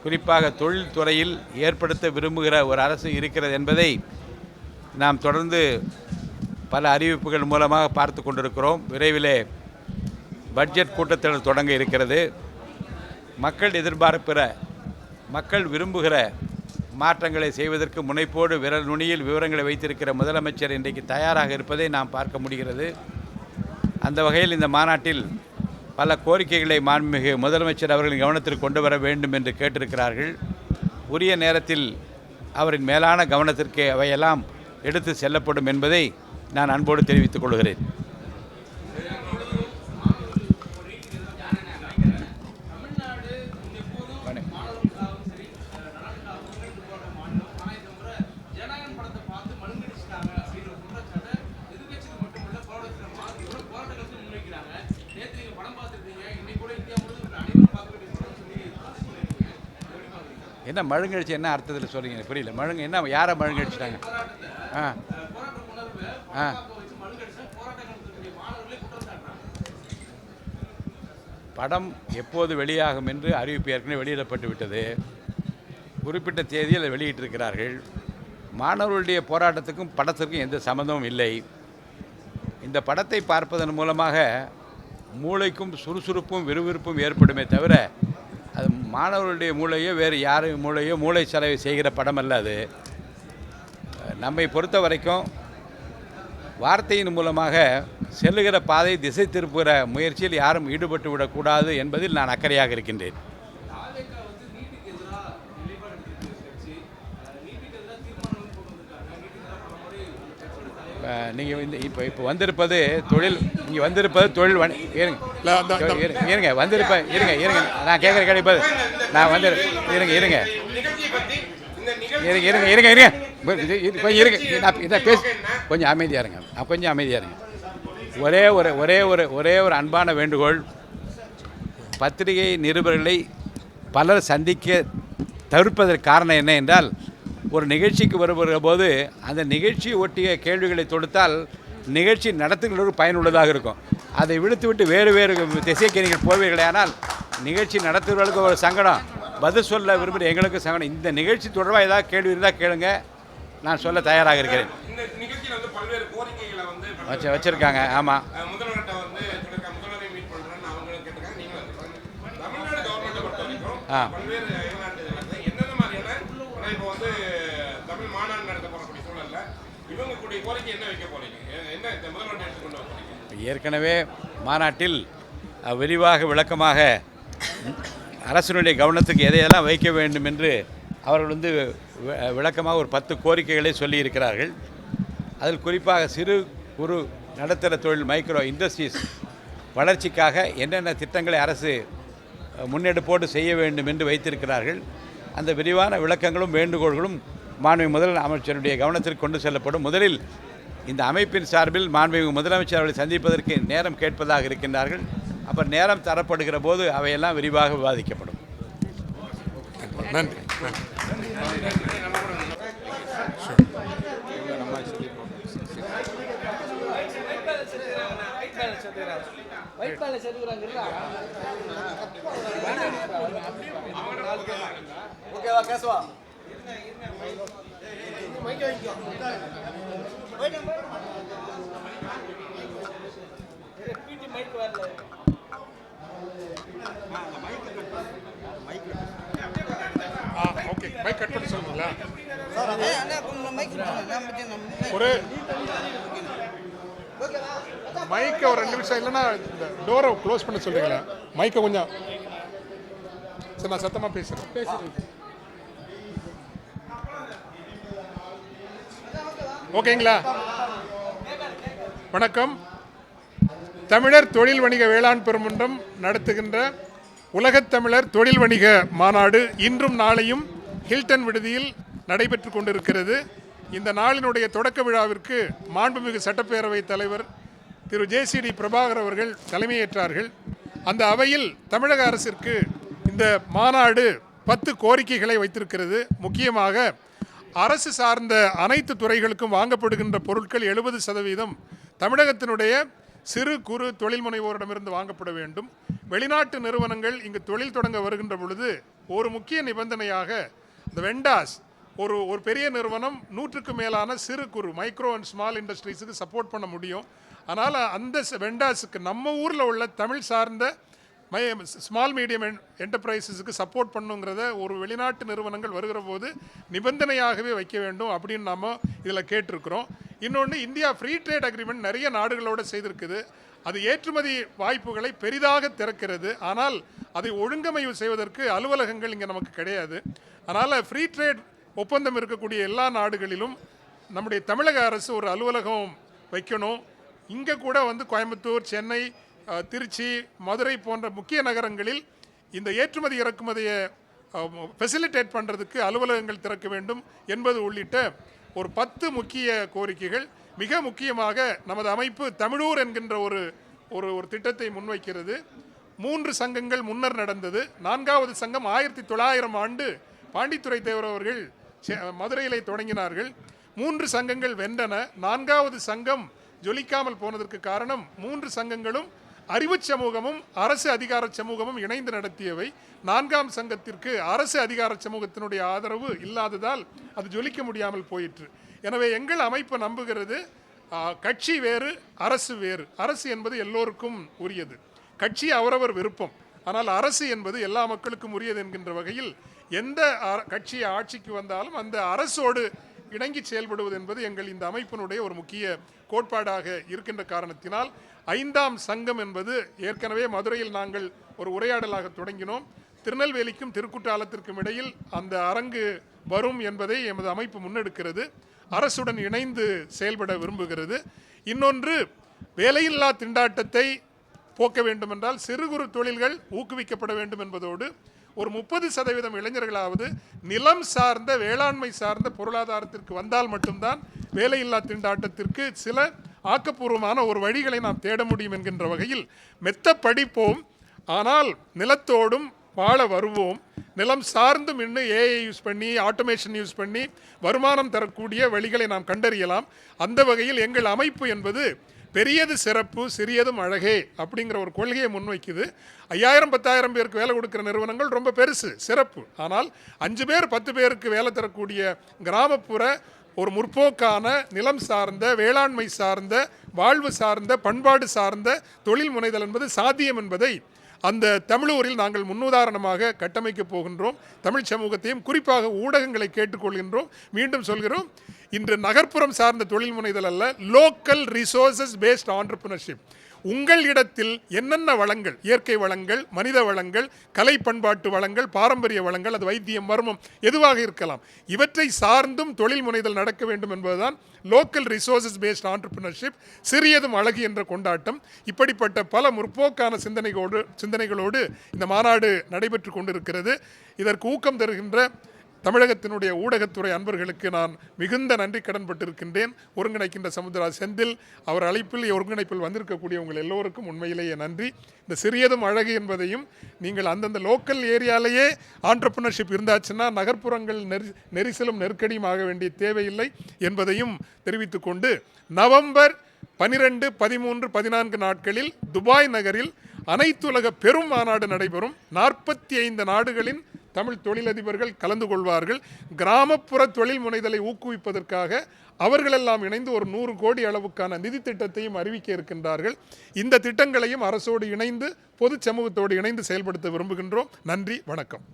குறிப்பாக தொழில்துறையில் ஏற்படுத்த விரும்புகிற ஒரு அரசு இருக்கிறது என்பதை நாம் தொடர்ந்து பல அறிவிப்புகள் மூலமாக பார்த்து கொண்டிருக்கிறோம். விரைவிலே பட்ஜெட் கூட்டத்தொடர் தொடங்க இருக்கிறது. மக்கள் எதிர்பார்க்கிற, மக்கள் விரும்புகிற மாற்றங்களை செய்வதற்கு முனைப்போடு விரல் நுனியில் விவரங்களை வைத்திருக்கிற முதலமைச்சர் இன்றைக்கு தயாராக இருப்பதை நாம் பார்க்க முடிகிறது. அந்த வகையில் இந்த மாநாட்டில் பல கோரிக்கைகளை மாண்புமிகு முதலமைச்சர் அவர்களின் கவனத்திற்கு கொண்டு வர வேண்டும் என்று கேட்டிருக்கிறார்கள். உரிய நேரத்தில் அவரின் மேலான கவனத்திற்கு அவையெல்லாம் எடுத்து செல்லப்படும் என்பதை நான் அன்போடு தெரிவித்துக் கொள்கிறேன். என்ன மழுங்கடிச்சு என்ன அர்த்தத்தில் சொல்கிறீங்க? புரியல. மழுங்க என்ன, யாரை மழுங்கடிச்சிட்டாங்க? படம் எப்போது வெளியாகும் என்று அறிவிப்பு ஏற்கனவே வெளியிடப்பட்டு விட்டது. குறிப்பிட்ட தேதியில் வெளியிட்டிருக்கிறார்கள். மாணவர்களுடைய போராட்டத்துக்கும் படத்திற்கும் எந்த சம்பந்தமும் இல்லை. இந்த படத்தை பார்ப்பதன் மூலமாக மூளைக்கும் சுறுசுறுப்பும் விறுவிறுப்பும் ஏற்படுமே தவிர அது மாணவர்களுடைய மூளையோ வேறு யார் மூளையோ மூளை செலவை செய்கிற படம் அல்ல. அது நம்மை பொறுத்த வரைக்கும் வார்த்தையின் மூலமாக செல்லுகிற பாதை திசை திருப்புகிற முயற்சியில் யாரும் ஈடுபட்டு விடக்கூடாது என்பதில் நான் அக்கறையாக இருக்கின்றேன். நீங்கள் இப்போ வந்திருப்பது தொழில், இங்கே வந்திருப்பது தொழில் இருங்க வந்திருப்ப இருங்க இருங்க நான் கேட்குற கிடைப்பது நான் வந்து இருங்க இருங்க இருங்க இருங்க இருங்க இருங்க கொஞ்சம் இருங்க, நான் இதை பேச கொஞ்சம் அமைதியாக இருங்க, கொஞ்சம் அமைதியாக இருங்க. ஒரே ஒரு அன்பான வேண்டுகோள். பத்திரிகை நிருபர்களை பலர் சந்திக்க தவிர்ப்பதற்கு காரணம் என்ன என்றால், ஒரு நிகழ்ச்சிக்கு வருகிற போது அந்த நிகழ்ச்சியை ஒட்டிய கேள்விகளை தொடுத்தால் நிகழ்ச்சி நடத்துகிறவர்களுக்கு பயனுள்ளதாக இருக்கும். அதை விடுத்துவிட்டு வேறு திசைக்கு நீங்கள் போவீர்களே, ஆனால் நிகழ்ச்சி நடத்துகிறவர்களுக்கு ஒரு சங்கடம், பதில் சொல்ல விரும்புகிற எங்களுக்கு சங்கடம். இந்த நிகழ்ச்சி தொடர்பாக ஏதாவது கேள்வி இருந்தால் கேளுங்க, நான் சொல்ல தயாராக இருக்கிறேன். வச்சுருக்காங்க. ஆமாம், ஏற்கனவே மாநாட்டில் விரிவாக விளக்கமாக அரசினுடைய கவனத்துக்கு எதையெல்லாம் வைக்க வேண்டும் என்று அவர்கள் விளக்கமாக ஒரு 10 கோரிக்கைகளை சொல்லியிருக்கிறார்கள். அதில் குறிப்பாக சிறு குறு நடுத்தர தொழில் மைக்ரோ இண்டஸ்ட்ரீஸ் வளர்ச்சிக்காக என்னென்ன திட்டங்களை அரசு முன்னெடுப்போடு செய்ய வேண்டும் என்று வைத்திருக்கிறார்கள். அந்த விரிவான விளக்கங்களும் வேண்டுகோள்களும் மாண்புமிகு முதலமைச்சருடைய கவனத்திற்கு கொண்டு செல்லப்படும். முதலில் இந்த அமைப்பின் சார்பில் மாண்புமிகு முதலமைச்சர் அவர்களை சந்திப்பதற்கு நேரம் கேட்பதாக இருக்கின்றார்கள். அப்புறம் நேரம் தரப்படுகிற போது அவையெல்லாம் விரிவாக விவாதிக்கப்படும். நன்றி. ஒரு மைக்கை ஒரு 2 நிமிஷம் இல்லைன்னா இந்த டோரை க்ளோஸ் பண்ண சொல்றீங்களா? மைக்கை கொஞ்சம் சரி, நான் சத்தமாக பேசுகிறேன். ஓகேங்களா? வணக்கம். தமிழர் தொழில் வணிக வேளாண் பெருமன்றம் நடத்துகின்ற உலகத் தமிழர் தொழில் வணிக மாநாடு இன்றும் நாளையும் ஹில்டன் விடுதியில் நடைபெற்று கொண்டிருக்கிறது. இந்த நாளினுடைய தொடக்க விழாவிற்கு மாண்புமிகு சட்டப்பேரவை தலைவர் திரு JCD பிரபாகர் அவர்கள் தலைமையேற்றார்கள். அந்த அவையில் தமிழக அரசிற்கு இந்த மாநாடு 10 கோரிக்கைகளை வைத்திருக்கிறது. முக்கியமாக அரசு சார்ந்த அனைத்து துறைகளுக்கும் வாங்கப்படுகின்ற பொருட்கள் 70% தமிழகத்தினுடைய சிறு குறு தொழில் முனைவோரிடமிருந்து வாங்கப்பட வேண்டும். வெளிநாட்டு நிறுவனங்கள் இங்கு தொழில் தொடங்க வருகின்ற பொழுது ஒரு முக்கிய நிபந்தனையாக இந்த வெண்டாஸ் ஒரு பெரிய நிறுவனம் 100க்கு மேலான சிறு குறு மைக்ரோ அண்ட் ஸ்மால் இண்டஸ்ட்ரீஸுக்கு சப்போர்ட் பண்ண முடியும். ஆனால் அந்த வெண்டாஸுக்கு நம்ம ஊரில் உள்ள தமிழ் சார்ந்த ஸ்மால் மீடியம் என்டர்பிரைசஸுக்கு சப்போர்ட் பண்ணுங்கிறத ஒரு வெளிநாட்டு நிறுவனங்கள் வருகிற போது நிபந்தனையாகவே வைக்க வேண்டும் அப்படின்னு நாம் இதில் கேட்டிருக்கிறோம். இன்னொன்று, இந்தியா ஃப்ரீ ட்ரேட் அக்ரிமெண்ட் நிறைய நாடுகளோடு செய்திருக்குது. அது ஏற்றுமதி வாய்ப்புகளை பெரிதாக திறக்கிறது. ஆனால் அதை ஒழுங்கமைவு செய்வதற்கு அலுவலகங்கள் இங்கே நமக்கு கிடையாது. அதனால் ஃப்ரீ ட்ரேட் ஒப்பந்தம் இருக்கக்கூடிய எல்லா நாடுகளிலும் நம்முடைய தமிழக அரசு ஒரு அலுவலகம் வைக்கணும். இங்கே கூட கோயம்புத்தூர், சென்னை, திருச்சி, மதுரை போன்ற முக்கிய நகரங்களில் இந்த ஏற்றுமதி இறக்குமதியை ஃபெசிலிட்டேட் பண்ணுறதுக்கு அலுவலகங்கள் திறக்க வேண்டும் என்பது உள்ளிட்ட ஒரு 10 முக்கிய கோரிக்கைகள். மிக முக்கியமாக நமது அமைப்பு தமிழூர் என்கின்ற ஒரு திட்டத்தை முன்வைக்கிறது. 3 சங்கங்கள் முன்னர் நடந்தது. 4வது சங்கம் 1900 ஆண்டு பாண்டித்துரை தேவர் அவர்கள் மதுரையிலே தொடங்கினார்கள். 3 சங்கங்கள் வென்றன. 4வது சங்கம் ஜொலிக்காமல் போனதற்கு காரணம் 3 சங்கங்களும் அறிவு சமூகமும் அரசு அதிகார சமூகமும் இணைந்து நடத்தியவை. 4ஆம் சங்கத்திற்கு அரசு அதிகார சமூகத்தினுடைய ஆதரவு இல்லாததால் அது ஜொலிக்க முடியாமல் போயிற்று. எனவே எங்கள் அமைப்பு நம்புகிறது, கட்சி வேறு, அரசு வேறு. அரசு என்பது எல்லோருக்கும் உரியது, கட்சி அவரவர் விருப்பம். ஆனால் அரசு என்பது எல்லா மக்களுக்கும் உரியது என்கின்ற வகையில் எந்த கட்சி ஆட்சிக்கு வந்தாலும் அந்த அரசோடு இணங்கி செயல்படுவது என்பது எங்கள் இந்த அமைப்பினுடைய ஒரு முக்கிய கோட்பாடாக இருக்கின்ற காரணத்தினால் 5ஆம் சங்கம் என்பது ஏற்கனவே மதுரையில் நாங்கள் ஒரு உரையாடலாக தொடங்கினோம். திருநெல்வேலிக்கும் திருக்குற்றாலத்திற்கும் இடையில் அந்த அரங்கு வரும் என்பதை எமது அமைப்பு முன்னெடுக்கிறது. அரசுடன் இணைந்து செயல்பட விரும்புகிறது. இன்னொன்று, வேலையில்லா திண்டாட்டத்தை போக்க வேண்டுமென்றால் சிறு குறு தொழில்கள் ஊக்குவிக்கப்பட வேண்டும் என்பதோடு ஒரு 30% இளைஞர்களாவது நிலம் சார்ந்த வேளாண்மை சார்ந்த பொருளாதாரத்திற்கு வந்தால் மட்டும்தான் வேலையில்லா திண்டாட்டத்திற்கு சில ஆக்கப்பூர்வமான ஒரு வழிகளை நாம் தேட முடியும் என்கின்ற வகையில் மெத்த படிப்போம், ஆனால் நிலத்தோடும் வாழ வருவோம். நிலம் சார்ந்தும் இன்னும் ஏஐ யூஸ் பண்ணி, ஆட்டோமேஷன் யூஸ் பண்ணி வருமானம் தரக்கூடிய வழிகளை நாம் கண்டறியலாம். அந்த வகையில் எங்கள் அமைப்பு என்பது பெரியது சிறப்பு, சிறியதும் அழகே அப்படிங்கிற ஒரு கொள்கையை முன்வைக்குது. 5000-10000 பேருக்கு வேலை கொடுக்குற நிறுவனங்கள் ரொம்ப பெருசு, சிறப்பு. ஆனால் 5 பேர் 10 பேருக்கு வேலை தரக்கூடிய கிராமப்புற ஒரு முற்போக்கான நிலம் சார்ந்த, வேளாண்மை சார்ந்த, வாழ்வு சார்ந்த, பண்பாடு சார்ந்த தொழில் முனைதல் என்பது சாத்தியம் என்பதை அந்த தமிழூரில் நாங்கள் முன்னுதாரணமாக கட்டமைக்கப் போகின்றோம். தமிழ் சமூகத்தையும் குறிப்பாக ஊடகங்களை கேட்டுக்கொள்கின்றோம். மீண்டும் சொல்கிறோம், இன்று நகர்ப்புறம் சார்ந்த தொழில் முனைதல் அல்ல, லோக்கல் ரிசோர்சஸ் பேஸ்ட் ஆண்டர்பிரினர்ஷிப். உங்கள் இடத்தில் என்னென்ன வளங்கள், இயற்கை வளங்கள், மனித வளங்கள், கலை பண்பாட்டு வளங்கள், பாரம்பரிய வளங்கள், அது வைத்தியம், மர்மம் எதுவாக இருக்கலாம், இவற்றை சார்ந்தும் தொழில் முனைதல் நடக்க வேண்டும் என்பதுதான் லோக்கல் ரிசோர்சஸ் பேஸ்ட் ஆண்டர்பிரினர்ஷிப், சிறியதும் அழகு என்ற கொண்டாட்டம். இப்படிப்பட்ட பல முற்போக்கான சிந்தனைகளோடு இந்த மாநாடு நடைபெற்று கொண்டிருக்கிறது. இதற்கு ஊக்கம் தருகின்ற தமிழகத்தினுடைய ஊடகத்துறை அன்பர்களுக்கு நான் மிகுந்த நன்றி கடன்பட்டிருக்கின்றேன். ஒருங்கிணைக்கின்ற சமுத்திரா செந்தில் அவர் அழைப்பில் ஒருங்கிணைப்பில் வந்திருக்கக்கூடிய உங்கள் எல்லோருக்கும் உண்மையிலேயே நன்றி. இந்த சிறியதும் அழகு என்பதையும் நீங்கள் அந்தந்த லோக்கல் ஏரியாலேயே ஆண்டர்பிரினர்ஷிப் இருந்தாச்சுன்னா நகர்ப்புறங்கள் நெரிசலும் நெருக்கடியும் ஆக வேண்டிய தேவையில்லை என்பதையும் தெரிவித்துக்கொண்டு, நவம்பர் 12, 13, 14 நாட்களில் துபாய் நகரில் அனைத்துலக பெரும் மாநாடு நடைபெறும். 45 நாடுகளின் தமிழ் தொழிலதிபர்கள் கலந்து கொள்வார்கள். கிராமப்புற தொழில் முனைதலை ஊக்குவிப்பதற்காக அவர்களெல்லாம் இணைந்து ஒரு 100 கோடி அளவுக்கான நிதி திட்டத்தையும் அறிவிக்க இருக்கின்றார்கள். இந்த திட்டங்களையும் அரசோடு இணைந்து, பொது சமூகத்தோடு இணைந்து செயல்படுத்த விரும்புகின்றோம். நன்றி, வணக்கம்.